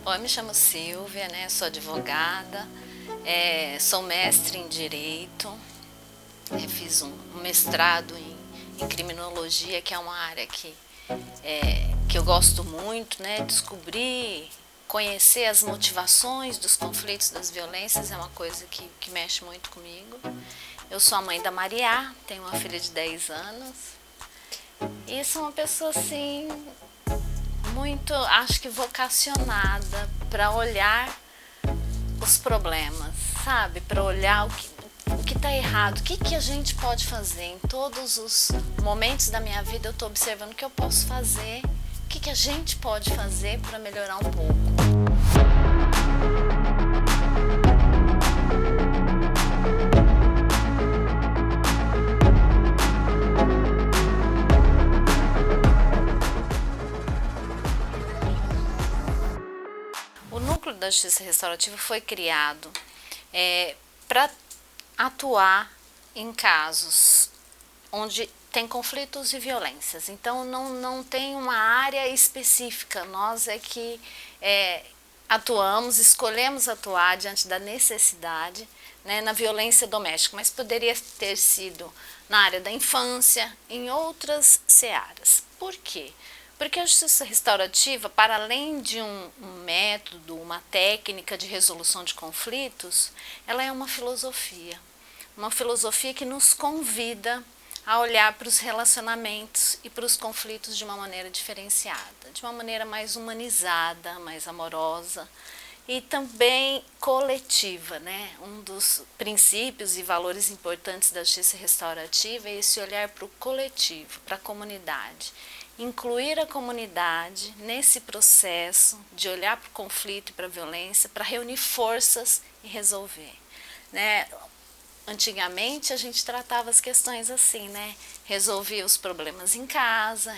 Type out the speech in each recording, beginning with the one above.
Bom, eu me chamo Silvia, né? Sou advogada, sou mestre em Direito, fiz um mestrado em Criminologia, que é uma área que eu gosto muito, né? Descobrir, conhecer as motivações dos conflitos, das violências, é uma coisa que mexe muito comigo. Eu sou a mãe da Maria, tenho uma filha de 10 anos e sou uma pessoa assim muito, acho que vocacionada para olhar os problemas, sabe? Para olhar o que está errado, o que a gente pode fazer. Em todos os momentos da minha vida eu estou observando o que eu posso fazer, o que a gente pode fazer para melhorar um pouco. O núcleo da justiça restaurativa foi criado para atuar em casos onde tem conflitos e violências. Então não tem uma área específica. Nós é que atuamos, escolhemos atuar diante da necessidade, né, na violência doméstica, mas poderia ter sido na área da infância, em outras searas. Por quê? Porque a justiça restaurativa, para além de um método, uma técnica de resolução de conflitos, ela é uma filosofia que nos convida a olhar para os relacionamentos e para os conflitos de uma maneira diferenciada, de uma maneira mais humanizada, mais amorosa e também coletiva, né? Um dos princípios e valores importantes da justiça restaurativa é esse olhar para o coletivo, para a comunidade. Incluir a comunidade nesse processo de olhar para o conflito e para a violência, para reunir forças e resolver, né? Antigamente a gente tratava as questões assim, né? Resolvia os problemas em casa,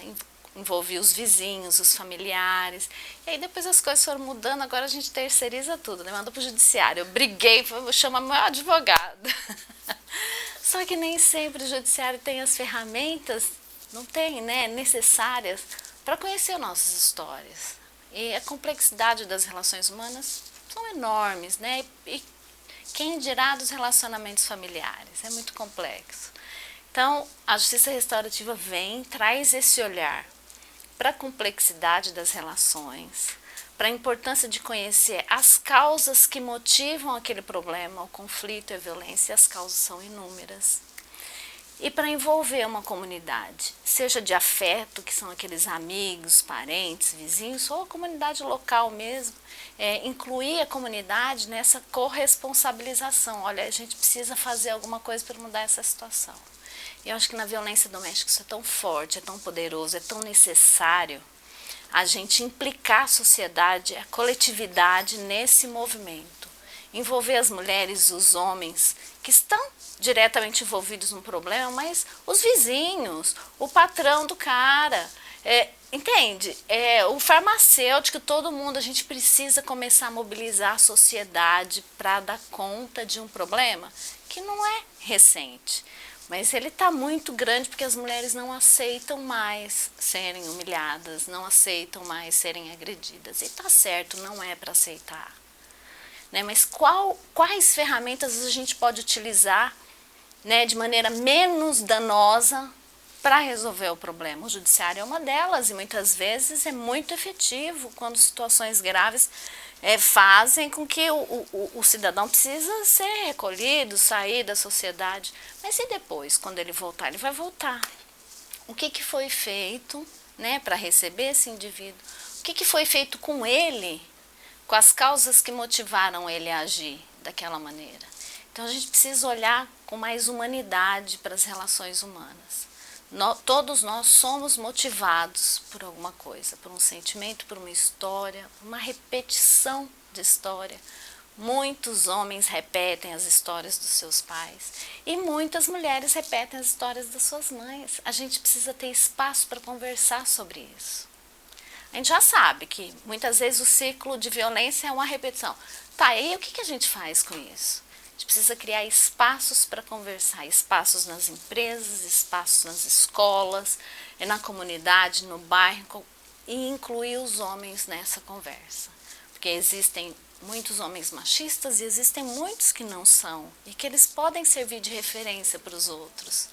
envolvia os vizinhos, os familiares. E aí depois as coisas foram mudando, agora a gente terceiriza tudo, né? Manda para o judiciário. Eu briguei, vou chamar meu advogado. Só que nem sempre o judiciário tem as ferramentas, não tem, né, necessárias para conhecer nossas histórias. E a complexidade das relações humanas são enormes, né? E quem dirá dos relacionamentos familiares? É muito complexo. Então, a justiça restaurativa traz esse olhar para a complexidade das relações, para a importância de conhecer as causas que motivam aquele problema, o conflito e a violência, e as causas são inúmeras. E para envolver uma comunidade, seja de afeto, que são aqueles amigos, parentes, vizinhos, ou a comunidade local mesmo, incluir a comunidade nessa corresponsabilização. Olha, a gente precisa fazer alguma coisa para mudar essa situação. E eu acho que na violência doméstica isso é tão forte, é tão poderoso, é tão necessário a gente implicar a sociedade, a coletividade nesse movimento. Envolver as mulheres, os homens que estão diretamente envolvidos no problema, mas os vizinhos, o patrão do cara, entende? O farmacêutico, todo mundo, a gente precisa começar a mobilizar a sociedade para dar conta de um problema que não é recente. Mas ele está muito grande porque as mulheres não aceitam mais serem humilhadas, não aceitam mais serem agredidas. E está certo, não é para aceitar. Né? Mas quais ferramentas a gente pode utilizar, né, de maneira menos danosa para resolver o problema? O judiciário é uma delas e muitas vezes é muito efetivo quando situações graves fazem com que o cidadão precisa ser recolhido, sair da sociedade. Mas e depois, quando ele voltar? Ele vai voltar. O que foi feito, né, para receber esse indivíduo? O que foi feito com ele, com as causas que motivaram ele a agir daquela maneira? Então a gente precisa olhar com mais humanidade para as relações humanas. Todos nós somos motivados por alguma coisa, por um sentimento, por uma história, uma repetição de história. Muitos homens repetem as histórias dos seus pais e muitas mulheres repetem as histórias das suas mães. A gente precisa ter espaço para conversar sobre isso. A gente já sabe que muitas vezes o ciclo de violência é uma repetição. Tá, e o que a gente faz com isso? A gente precisa criar espaços para conversar, espaços nas empresas, espaços nas escolas, na comunidade, no bairro, e incluir os homens nessa conversa. porque existem muitos homens machistas e existem muitos que não são, e que eles podem servir de referência para os outros.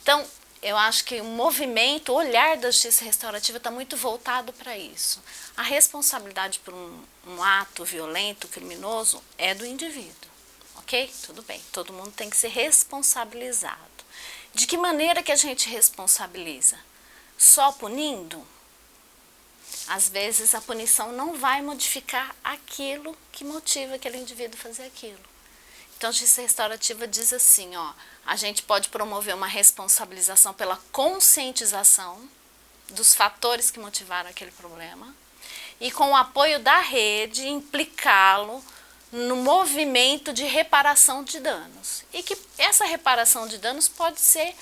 Então, eu acho que o movimento, o olhar da justiça restaurativa está muito voltado para isso. A responsabilidade por um ato violento, criminoso, é do indivíduo, ok? Tudo bem, todo mundo tem que ser responsabilizado. De que maneira que a gente responsabiliza? Só punindo? Às vezes a punição não vai modificar aquilo que motiva aquele indivíduo a fazer aquilo. Então a justiça restaurativa diz assim, ó, a gente pode promover uma responsabilização pela conscientização dos fatores que motivaram aquele problema e com o apoio da rede implicá-lo no movimento de reparação de danos. E que essa reparação de danos pode ser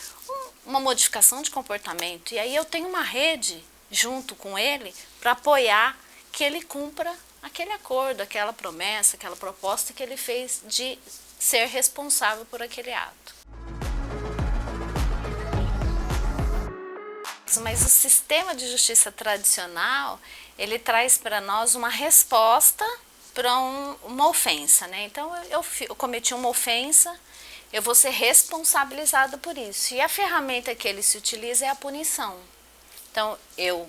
uma modificação de comportamento. E aí eu tenho uma rede junto com ele para apoiar que ele cumpra aquele acordo, aquela promessa, aquela proposta que ele fez de ser responsável por aquele ato. Mas o sistema de justiça tradicional, ele traz para nós uma resposta para uma ofensa, né? Então eu cometi uma ofensa, eu vou ser responsabilizado por isso. E a ferramenta que ele se utiliza é a punição. Então eu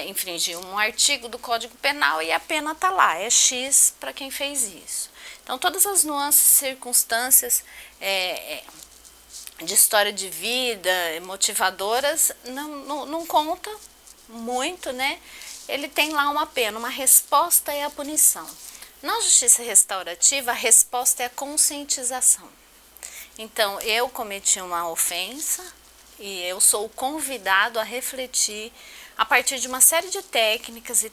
infringi um artigo do Código Penal e a pena está lá, é X para quem fez isso. Então todas as nuances, circunstâncias de história de vida, motivadoras, não conta muito, né? Ele tem lá uma pena, uma resposta é a punição. Na justiça restaurativa, a resposta é a conscientização. Então, eu cometi uma ofensa e eu sou convidado a refletir a partir de uma série de técnicas, e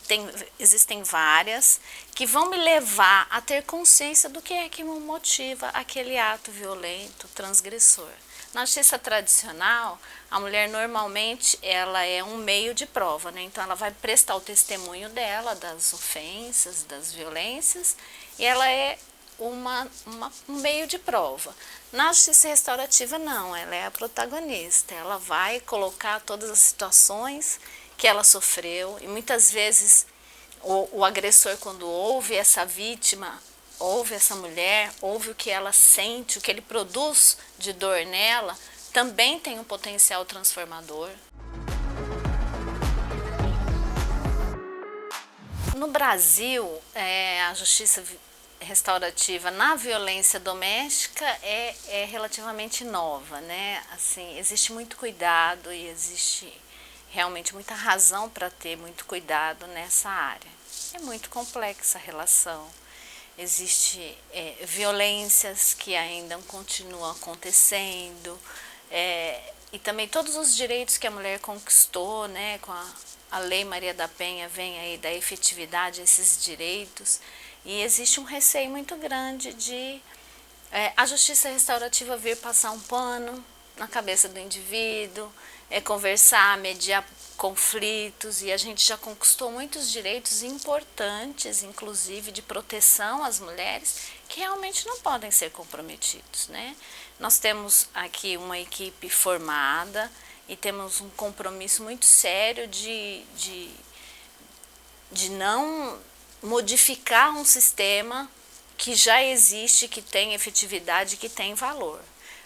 existem várias, que vão me levar a ter consciência do que é que me motiva aquele ato violento, transgressor. Na justiça tradicional, a mulher normalmente ela é um meio de prova, né? Então ela vai prestar o testemunho dela, das ofensas, das violências, e ela é um meio de prova. Na justiça restaurativa não, ela é a protagonista, ela vai colocar todas as situações que ela sofreu, e muitas vezes o agressor, quando ouve essa vítima, ouve essa mulher, ouve o que ela sente, o que ele produz de dor nela, também tem um potencial transformador. No Brasil, a justiça restaurativa na violência doméstica é relativamente nova, né? Assim, existe muito cuidado e existe realmente muita razão para ter muito cuidado nessa área. É muito complexa a relação. Existem violências que ainda continuam acontecendo, e também todos os direitos que a mulher conquistou, né, com a Lei Maria da Penha vem aí da efetividade a esses direitos, e existe um receio muito grande de a justiça restaurativa vir passar um pano na cabeça do indivíduo, conversar, mediar conflitos, e a gente já conquistou muitos direitos importantes, inclusive de proteção às mulheres, que realmente não podem ser comprometidos, né? Nós temos aqui uma equipe formada e temos um compromisso muito sério de não modificar um sistema que já existe, que tem efetividade, que tem valor.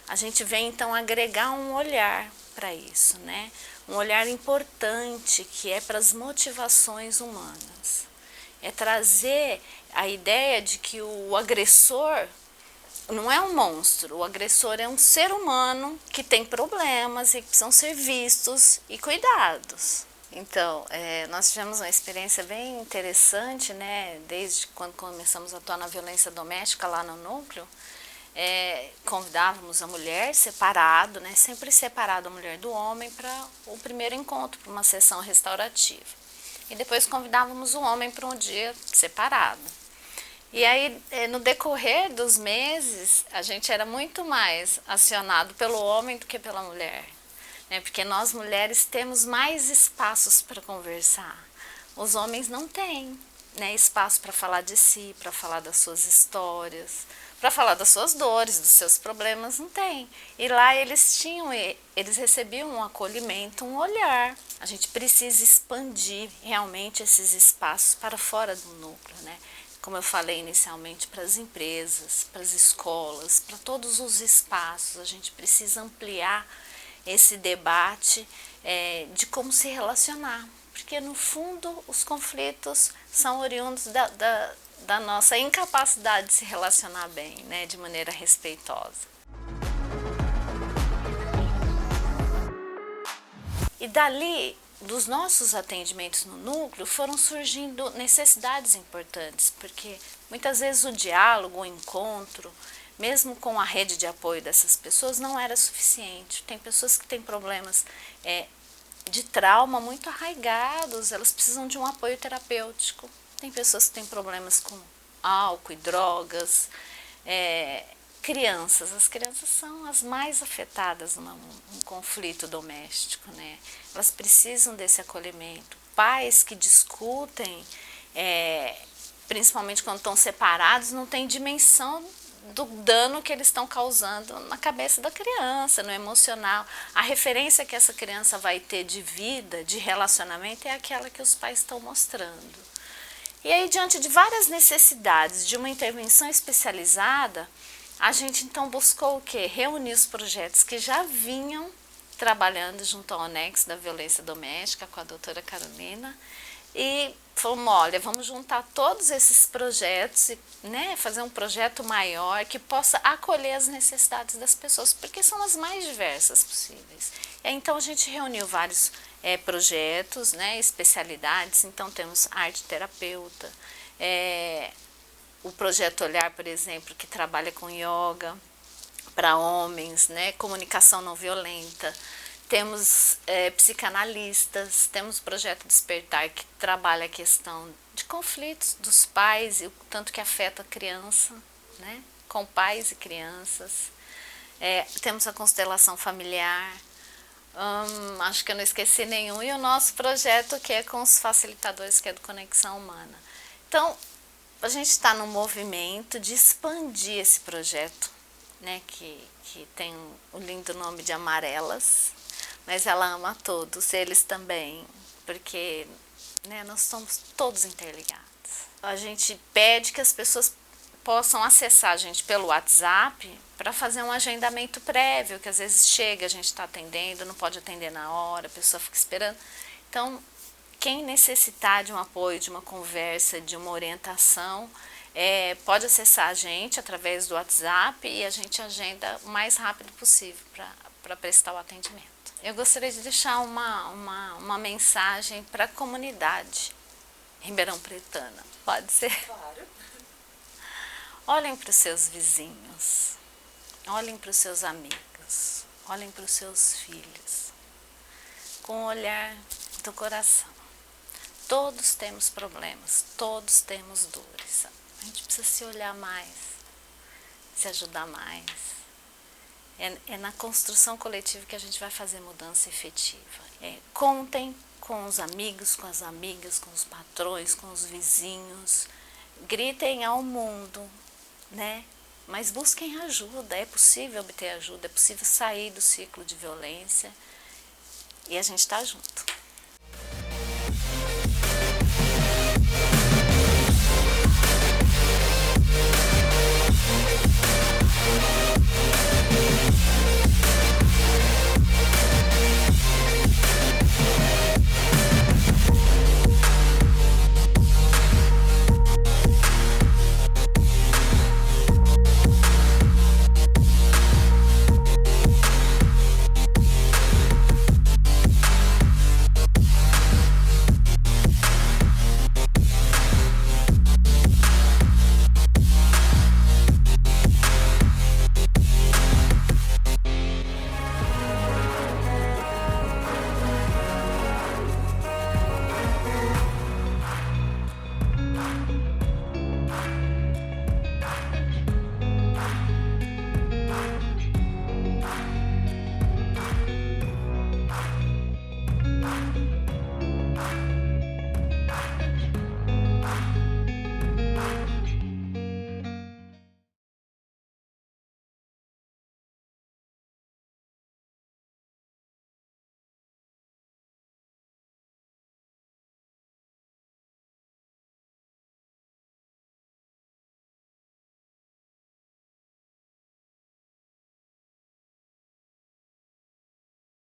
A gente vem então agregar um olhar para isso, né? Um olhar importante que é para as motivações humanas. É trazer a ideia de que o agressor não é um monstro, o agressor é um ser humano que tem problemas e que precisam ser vistos e cuidados. Então, nós tivemos uma experiência bem interessante, né? Desde quando começamos a atuar na violência doméstica lá no núcleo, convidávamos a mulher separado, né? Sempre separado a mulher do homem para o primeiro encontro, para uma sessão restaurativa. E depois convidávamos o homem para um dia separado. E aí, no decorrer dos meses, a gente era muito mais acionado pelo homem do que pela mulher, né? Porque nós mulheres temos mais espaços para conversar. Os homens não têm, né, espaço para falar de si, para falar das suas histórias, para falar das suas dores, dos seus problemas, não tem. E lá eles recebiam um acolhimento, um olhar. A gente precisa expandir realmente esses espaços para fora do núcleo, né? Como eu falei inicialmente, para as empresas, para as escolas, para todos os espaços, a gente precisa ampliar esse debate de como se relacionar, porque no fundo os conflitos são oriundos da nossa incapacidade de se relacionar bem, né, de maneira respeitosa. E dali, dos nossos atendimentos no núcleo, foram surgindo necessidades importantes, porque muitas vezes o diálogo, o encontro, mesmo com a rede de apoio dessas pessoas, não era suficiente. Tem pessoas que têm problemas de trauma muito arraigados, elas precisam de um apoio terapêutico. Tem pessoas que têm problemas com álcool e drogas, crianças, as crianças são as mais afetadas num conflito doméstico, né? Elas precisam desse acolhimento. Pais que discutem, principalmente quando estão separados, não têm dimensão do dano que eles estão causando na cabeça da criança, no emocional. A referência que essa criança vai ter de vida, de relacionamento, é aquela que os pais estão mostrando. E aí, diante de várias necessidades de uma intervenção especializada, a gente então buscou o quê? Reunir os projetos que já vinham trabalhando junto ao Anexo da Violência Doméstica com a doutora Carolina e falamos, olha, vamos juntar todos esses projetos, né, fazer um projeto maior que possa acolher as necessidades das pessoas, porque são as mais diversas possíveis. Então a gente reuniu vários projetos, né, especialidades, então temos arte terapeuta, o projeto Olhar, por exemplo, que trabalha com yoga para homens, né, comunicação não violenta. Temos psicanalistas, temos o projeto Despertar, que trabalha a questão de conflitos dos pais e o tanto que afeta a criança, né, com pais e crianças. Temos a constelação familiar, acho que eu não esqueci nenhum, e o nosso projeto que é com os facilitadores, que é do Conexão Humana. Então, a gente está no movimento de expandir esse projeto, né, que tem o lindo nome de Amarelas, mas ela ama todos, eles também, porque, né, nós somos todos interligados. A gente pede que as pessoas possam acessar a gente pelo WhatsApp para fazer um agendamento prévio, que às vezes chega, a gente está atendendo, não pode atender na hora, a pessoa fica esperando. Então, quem necessitar de um apoio, de uma conversa, de uma orientação, pode acessar a gente através do WhatsApp e a gente agenda o mais rápido possível para prestar o atendimento. Eu gostaria de deixar uma mensagem para a comunidade ribeirão pretana. Pode ser? Claro. Olhem para os seus vizinhos, olhem para os seus amigos, olhem para os seus filhos, com o olhar do coração. Todos temos problemas, todos temos dores. A gente precisa se olhar mais, se ajudar mais. É na construção coletiva que a gente vai fazer mudança efetiva. Contem com os amigos, com as amigas, com os patrões, com os vizinhos. Gritem ao mundo, né? Mas busquem ajuda. É possível obter ajuda, é possível sair do ciclo de violência. E a gente está junto.